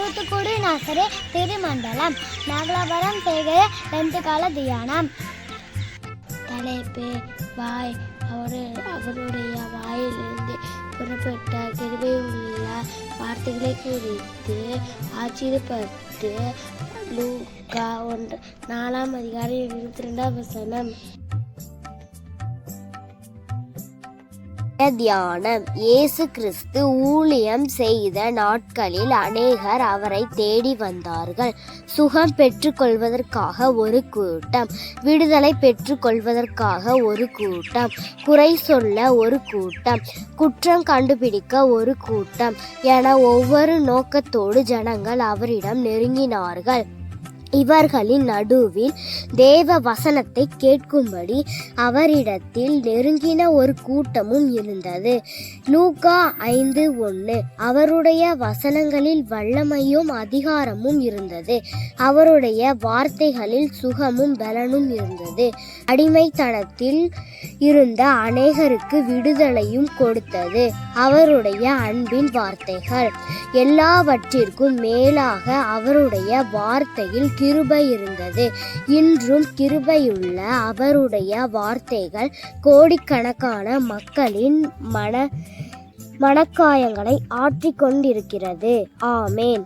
தூத்துக்குடி நகரே திருமண்டலம் நாகலாபுரம் தேகைய 10th கால தியானம். தலைப்பு வாய். அவருடைய வாயிலிருந்து புறப்பட்ட கிருபை உள்ள வார்த்தைகளை குறித்து ஆச்சரியப்பட்டு லூக்கா 4:22. தியானம். இயேசு கிறிஸ்து ஊழியம் செய்த நாட்களில் அநேகர் அவரை தேடி வந்தார்கள். சுகம் பெற்றுக்கொள்வதற்காக ஒரு கூட்டம், விடுதலை பெற்றுக்கொள்வதற்காக ஒரு கூட்டம், குறை சொல்ல ஒரு கூட்டம், குற்றம் கண்டுபிடிக்க ஒரு கூட்டம் என ஒவ்வொரு நோக்கத்தோடு ஜனங்கள் அவரிடம் நெருங்கினார்கள். இவர்களின் நடுவில் தேவ வசனத்தை கேட்கும்படி அவரிடத்தில் நெருங்கின ஒரு கூட்டமும் இருந்தது. லூக்கா 5:1. அவருடைய வசனங்களில் வல்லமையும் அதிகாரமும் இருந்தது. அவருடைய வார்த்தைகளில் சுகமும் பலனும் இருந்தது. அடிமைத்தனத்தில் இருந்த அநேகருக்கு விடுதலையும் கொடுத்தது. அவருடைய அன்பின் வார்த்தைகள். எல்லாவற்றிற்கும் மேலாக அவருடைய வார்த்தையில் கிருபை இருந்தது. இன்றும் கிருபையுள்ள அவருடைய வார்த்தைகள் கோடிக்கணக்கான மக்களின் மனக்காயங்களை ஆற்றிக் கொண்டிருக்கிறது. ஆமேன்.